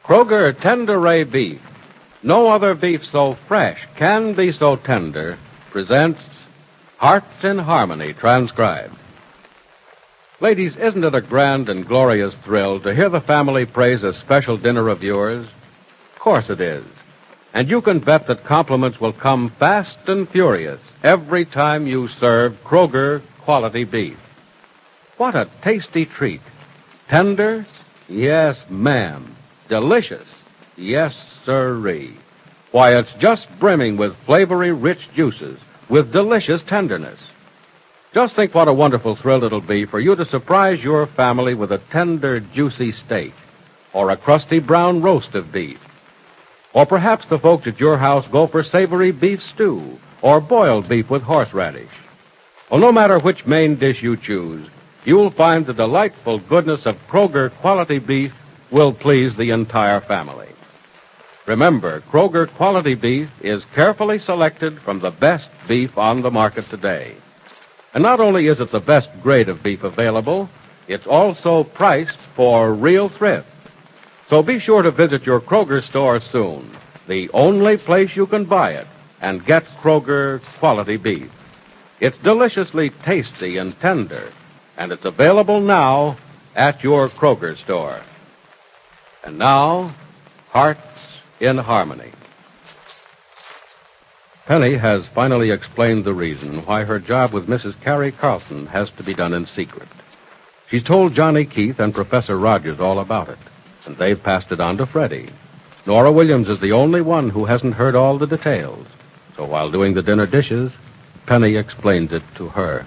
Kroger Tender-Ray Beef. No other beef so fresh can be so tender. Presents Hearts in Harmony, transcribed. Ladies, isn't it a grand and glorious thrill to hear the family praise a special dinner of yours? Of course it is. And you can bet that compliments will come fast and furious every time you serve Kroger quality beef. What a tasty treat. Tender? Yes, ma'am. Delicious? Yes, sirree. Why, it's just brimming with flavory rich juices, with delicious tenderness. Just think what a wonderful thrill it'll be for you to surprise your family with a tender, juicy steak, or a crusty brown roast of beef. Or perhaps the folks at your house go for savory beef stew, or boiled beef with horseradish. Well, no matter which main dish you choose, you'll find the delightful goodness of Kroger quality beef will please the entire family. Remember, Kroger quality beef is carefully selected from the best beef on the market today. And not only is it the best grade of beef available, it's also priced for real thrift. So be sure to visit your Kroger store soon, the only place you can buy it and get Kroger quality beef. It's deliciously tasty and tender, and it's available now at your Kroger store. And now, Hearts in Harmony. Penny has finally explained the reason why her job with Mrs. Carrie Carlton has to be done in secret. She's told Johnny Keith and Professor Rogers all about it, and they've passed it on to Freddie. Nora Williams is the only one who hasn't heard all the details. So while doing the dinner dishes, Penny explains it to her.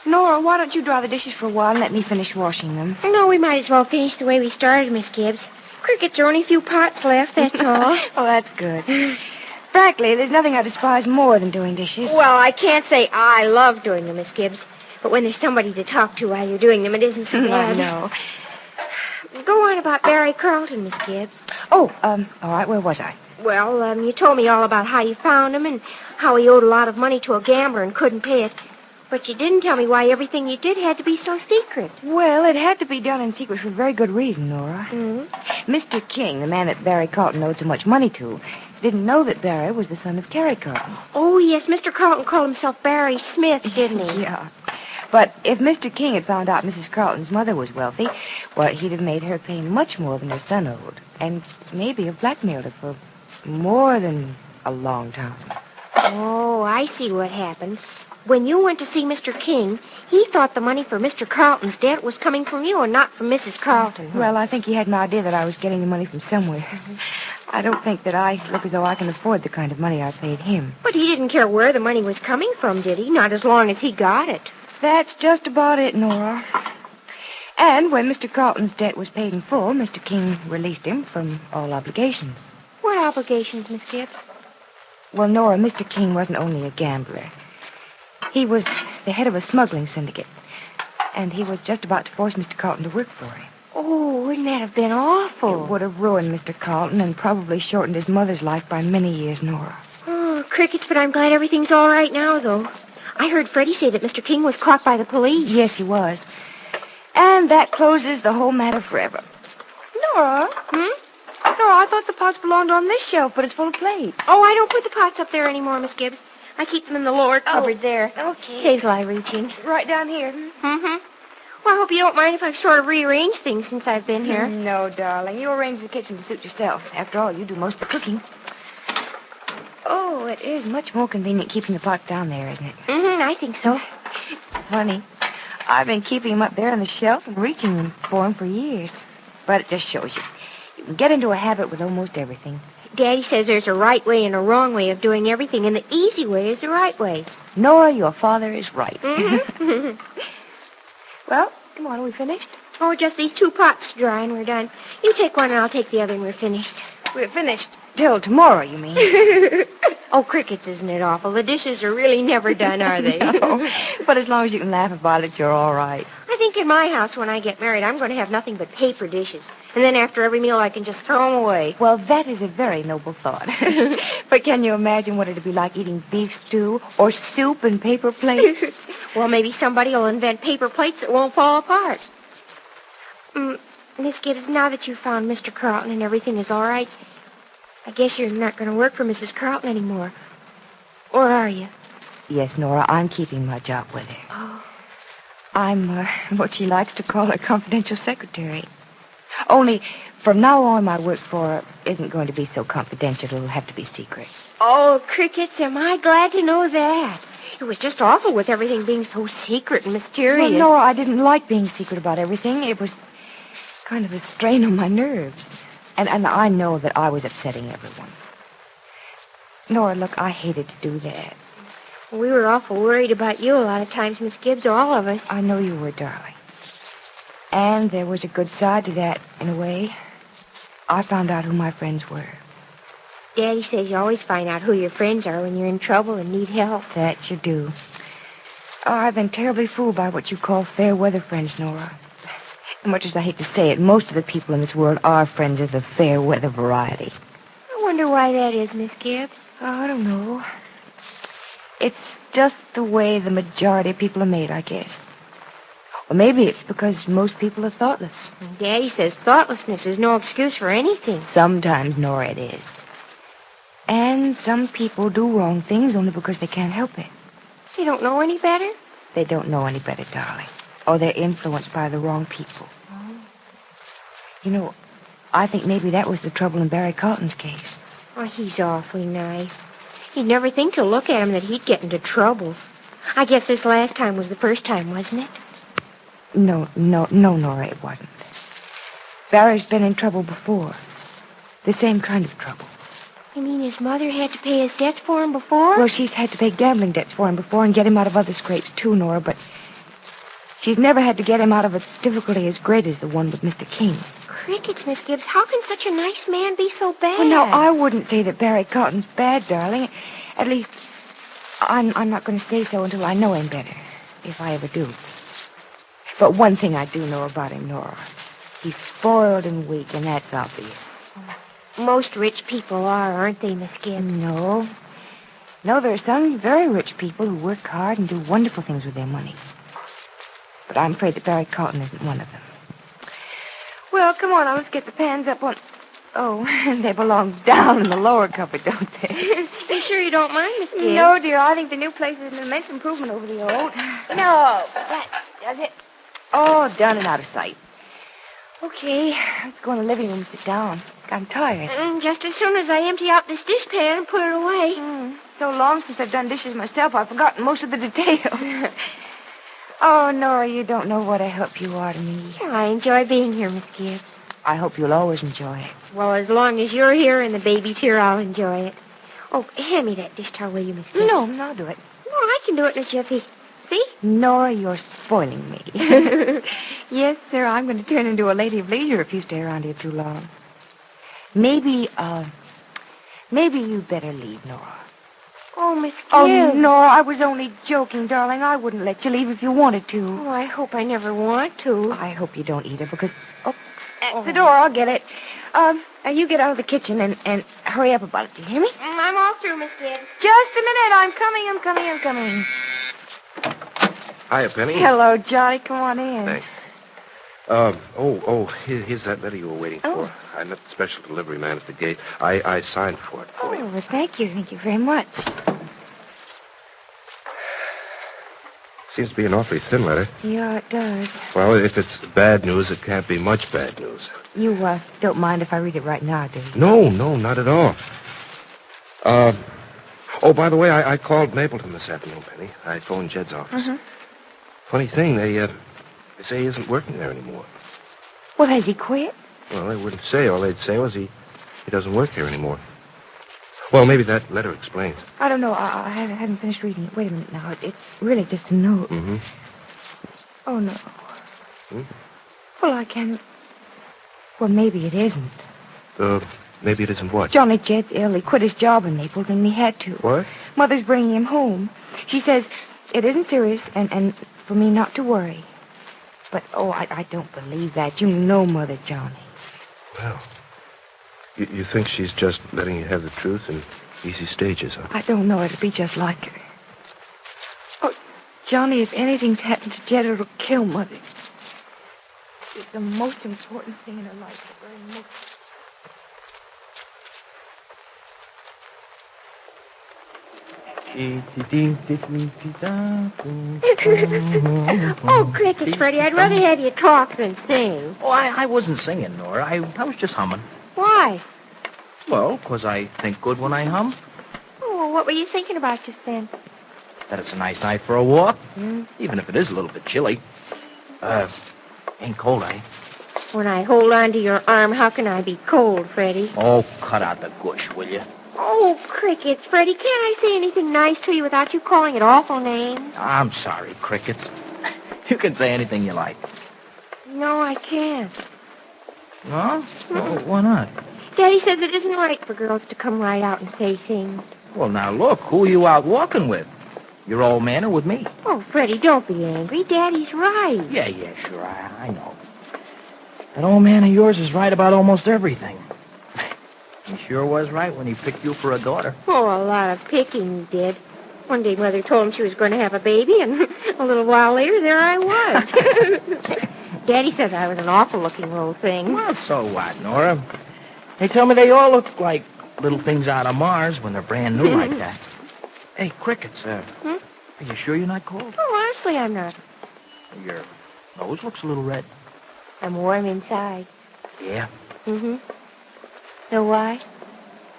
Nora, why don't you dry the dishes for a while and let me finish washing them? No, we might as well finish the way we started, Miss Gibbs. Crickets are only a few pots left, that's all. Oh, that's good. Frankly, there's nothing I despise more than doing dishes. Well, I can't say I love doing them, Miss Gibbs. But when there's somebody to talk to while you're doing them, it isn't so bad. I know. Go on about Barry Carlton, Miss Gibbs. Oh, all right, where was I? Well, you told me all about how you found him and how he owed a lot of money to a gambler and couldn't pay it. But you didn't tell me why everything you did had to be so secret. Well, it had to be done in secret for a very good reason, Nora. Mm-hmm. Mr. King, the man that Barry Carlton owed so much money to, didn't know that Barry was the son of Carrie Carlton. Oh, yes, Mr. Carlton called himself Barry Smith, didn't he? Yeah. But if Mr. King had found out Mrs. Carlton's mother was wealthy, well, he'd have made her pay much more than her son owed, and maybe have blackmailed her for more than a long time. Oh, I see what happened. When you went to see Mr. King, he thought the money for Mr. Carlton's debt was coming from you and not from Mrs. Carlton. Well, I think he had an idea that I was getting the money from somewhere. I don't think that I look as though I can afford the kind of money I paid him. But he didn't care where the money was coming from, did he? Not as long as he got it. That's just about it, Nora. And when Mr. Carlton's debt was paid in full, Mr. King released him from all obligations. What obligations, Miss Gibbs? Well, Nora, Mr. King wasn't only a gambler. He was the head of a smuggling syndicate, and he was just about to force Mr. Carlton to work for him. Oh, wouldn't that have been awful? It would have ruined Mr. Carlton and probably shortened his mother's life by many years, Nora. Oh, crickets, but I'm glad everything's all right now, though. I heard Freddie say that Mr. King was caught by the police. Yes, he was. And that closes the whole matter forever. Nora? Nora, I thought the pots belonged on this shelf, but it's full of plates. Oh, I don't put the pots up there anymore, Miss Gibbs. I keep them in the lower cupboard there. Okay. Saves a lot of reaching. Right down here. Mm-hmm. Well, I hope you don't mind if I've sort of rearranged things since I've been here. No, darling. You arrange the kitchen to suit yourself. After all, you do most of the cooking. Oh, it is much more convenient keeping the pots down there, isn't it? Mm-hmm, I think so. It's funny. I've been keeping them up there on the shelf and reaching for them for years. But it just shows you. You can get into a habit with almost everything. Daddy says there's a right way and a wrong way of doing everything, and the easy way is the right way. Nora, your father is right. Mm-hmm. Well, come on, are we finished? Oh, just these 2 pots to dry, and we're done. You take one, and I'll take the other, and we're finished. We're finished. Till tomorrow, you mean? Oh, crickets, isn't it awful? The dishes are really never done, are they? No. But as long as you can laugh about it, you're all right. I think in my house, when I get married, I'm going to have nothing but paper dishes. And then after every meal, I can just throw them away. Well, that is a very noble thought. But can you imagine what it'd be like eating beef stew or soup in paper plates? Well, maybe somebody will invent paper plates that won't fall apart. Miss Gibbs, now that you've found Mr. Carlton and everything is all right, I guess you're not going to work for Mrs. Carlton anymore. Or are you? Yes, Nora, I'm keeping my job with her. Oh. I'm what she likes to call a confidential secretary. Only, from now on, my work for her isn't going to be so confidential. It'll have to be secret. Oh, Crickets, am I glad to know that. It was just awful with everything being so secret and mysterious. Well, Nora, I didn't like being secret about everything. It was kind of a strain on my nerves. And I know that I was upsetting everyone. Nora, look, I hated to do that. We were awful worried about you a lot of times, Miss Gibbs, all of us. I know you were, darling. And there was a good side to that, in a way. I found out who my friends were. Daddy says you always find out who your friends are when you're in trouble and need help. That you do. Oh, I've been terribly fooled by what you call fair weather friends, Nora. As much as I hate to say it, most of the people in this world are friends of the fair weather variety. I wonder why that is, Miss Gibbs. Oh, I don't know. It's just the way the majority of people are made, I guess. Or maybe it's because most people are thoughtless. Daddy says thoughtlessness is no excuse for anything. Sometimes, Nora, it is. And some people do wrong things only because they can't help it. They don't know any better? They don't know any better, darling. Or they're influenced by the wrong people. Oh. You know, I think maybe that was the trouble in Barry Carlton's case. Oh, he's awfully nice. You'd never think to look at him that he'd get into trouble. I guess this last time was the first time, wasn't it? No, Nora, it wasn't. Barry's been in trouble before. The same kind of trouble. You mean his mother had to pay his debts for him before? Well, she's had to pay gambling debts for him before and get him out of other scrapes, too, Nora, but she's never had to get him out of a difficulty as great as the one with Mr. King. Crickets, Miss Gibbs, how can such a nice man be so bad? Well, now, I wouldn't say that Barry Carlton's bad, darling. At least, I'm not going to say so until I know him better, if I ever do. But one thing I do know about him, Nora. He's spoiled and weak, and that's obvious. Most rich people are, aren't they, Miss Gibbs? No. No, there are some very rich people who work hard and do wonderful things with their money. But I'm afraid that Barry Carlton isn't one of them. Well, come on, now, let's get the pans up on... Oh, they belong down in the lower cupboard, don't they? You sure you don't mind, Miss Gibbs? No, dear, I think the new place is an immense improvement over the old. No, that does it. Oh, done and out of sight. Okay, let's go in the living room and sit down. I'm tired. Just as soon as I empty out this dishpan and put it away. So long since I've done dishes myself, I've forgotten most of the details. Oh, Nora, you don't know what a help you are to me. I enjoy being here, Miss Gibbs. I hope you'll always enjoy it. Well, as long as you're here and the baby's here, I'll enjoy it. Oh, hand me that dish towel, will you, Miss Gibbs? No, I'll do it. No, I can do it in a jiffy. See? Nora, you're spoiling me. Yes, sir, I'm going to turn into a lady of leisure if you stay around here too long. Maybe you'd better leave, Nora. Oh, Miss Gibbs. Oh, Nora, I was only joking, darling. I wouldn't let you leave if you wanted to. Oh, I hope I never want to. I hope you don't either, because... Oh, that's the door. I'll get it. Now you get out of the kitchen and hurry up about it. Do you hear me? I'm all through, Miss Gibbs. Just a minute. I'm coming. Hiya, Penny. Hello, Johnny. Come on in. Thanks. Here's that letter you were waiting for. I met the special delivery man at the gate. I signed for it for you. Well, thank you. Thank you very much. Seems to be an awfully thin letter. Yeah, it does. Well, if it's bad news, it can't be much bad news. You, don't mind if I read it right now, do you? No, not at all. By the way, I called Mapleton this afternoon, Penny. I phoned Jed's office. Mm-hmm. Funny thing, they say he isn't working there anymore. Well, has he quit? Well, they wouldn't say. All they'd say was he doesn't work here anymore. Well, maybe that letter explains. I don't know. I haven't finished reading it. Wait a minute now. It's really just a note. Mm-hmm. Oh, no. Hmm? Well, I can't... Well, maybe it isn't. Maybe it isn't what? Johnny Jed's ill. He quit his job in Naples, and he had to. What? Mother's bringing him home. She says it isn't serious, and for me not to worry. But, I don't believe that. You know Mother, Johnny. Well, you think she's just letting you have the truth in easy stages, huh? I don't know. It'll be just like her. Oh, Johnny, if anything's happened to Jed, it'll kill Mother. is the most important thing in her life. The very most. Oh, crickets, Freddie, I'd rather have you talk than sing. Oh, I wasn't singing, Nora. I was just humming. Why? Well, 'cause I think good when I hum. Oh, well, what were you thinking about just then? That it's a nice night for a walk, even if it is a little bit chilly. Ain't cold, eh? When I hold on to your arm, how can I be cold, Freddie? Oh, cut out the gush, will you? Oh, crickets, Freddie, can't I say anything nice to you without you calling it awful names? I'm sorry, Crickets. You can say anything you like. No, I can't. No? Well, why not? Daddy says it isn't right for girls to come right out and say things. Well, now, look, who are you out walking with? Your old man or with me? Oh, Freddie, don't be angry. Daddy's right. Yeah, sure, I know. That old man of yours is right about almost everything. He sure was right when he picked you for a daughter. Oh, a lot of picking he did. One day Mother told him she was going to have a baby, and a little while later, there I was. Daddy says I was an awful-looking little thing. Well, so what, Nora? They tell me they all look like little things out of Mars when they're brand new like that. Hey, Crickets, are you sure you're not cold? Oh, honestly, I'm not. Your nose looks a little red. I'm warm inside. Yeah? Mm-hmm. So why?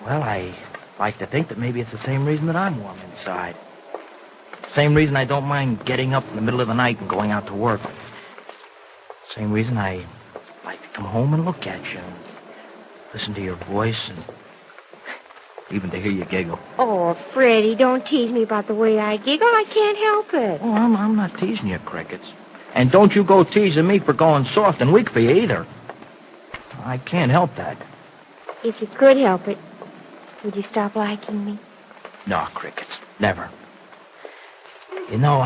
Well, I like to think that maybe it's the same reason that I'm warm inside. Same reason I don't mind getting up in the middle of the night and going out to work. Same reason I like to come home and look at you and listen to your voice and even to hear you giggle. Oh, Freddie, don't tease me about the way I giggle. I can't help it. Oh, I'm not teasing you, Crickets. And don't you go teasing me for going soft and weak for you either. I can't help that. If you could help it, would you stop liking me? No, Crickets, never. You know,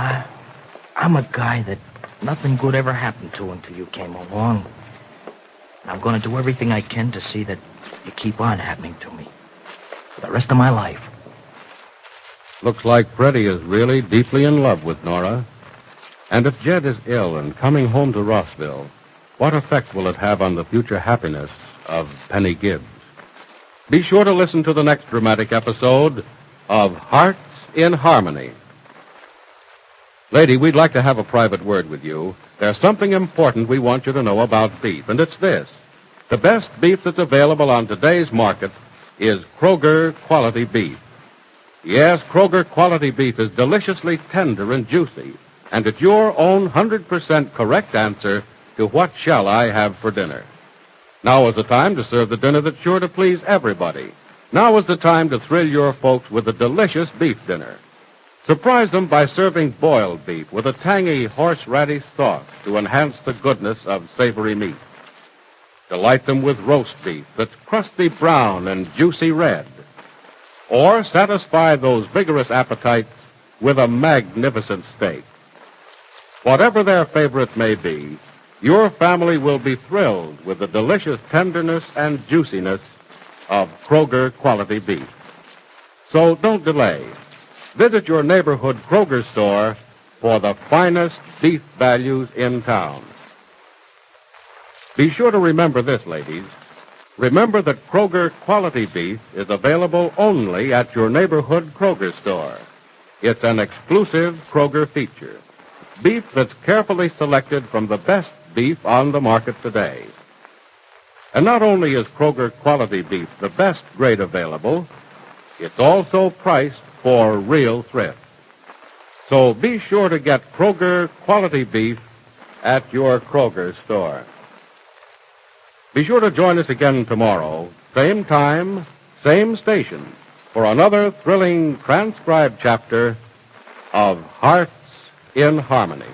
I'm a guy that nothing good ever happened to until you came along. And I'm going to do everything I can to see that you keep on happening to me for the rest of my life. Looks like Freddie is really deeply in love with Nora. And if Jed is ill and coming home to Rossville, what effect will it have on the future happiness of Penny Gibbs? Be sure to listen to the next dramatic episode of Hearts in Harmony. Lady, we'd like to have a private word with you. There's something important we want you to know about beef, and it's this. The best beef that's available on today's market is Kroger quality beef. Yes, Kroger quality beef is deliciously tender and juicy, and it's your own 100% correct answer to what shall I have for dinner. Now is the time to serve the dinner that's sure to please everybody. Now is the time to thrill your folks with a delicious beef dinner. Surprise them by serving boiled beef with a tangy horseradish sauce to enhance the goodness of savory meat. Delight them with roast beef that's crusty brown and juicy red. Or satisfy those vigorous appetites with a magnificent steak. Whatever their favorite may be, your family will be thrilled with the delicious tenderness and juiciness of Kroger quality beef. So don't delay. Visit your neighborhood Kroger store for the finest beef values in town. Be sure to remember this, ladies. Remember that Kroger quality beef is available only at your neighborhood Kroger store. It's an exclusive Kroger feature. Beef that's carefully selected from the best beef on the market today. And not only is Kroger quality beef the best grade available, it's also priced for real thrift. So be sure to get Kroger quality beef at your Kroger store. Be sure to join us again tomorrow, same time, same station, for another thrilling transcribed chapter of Hearts in Harmony.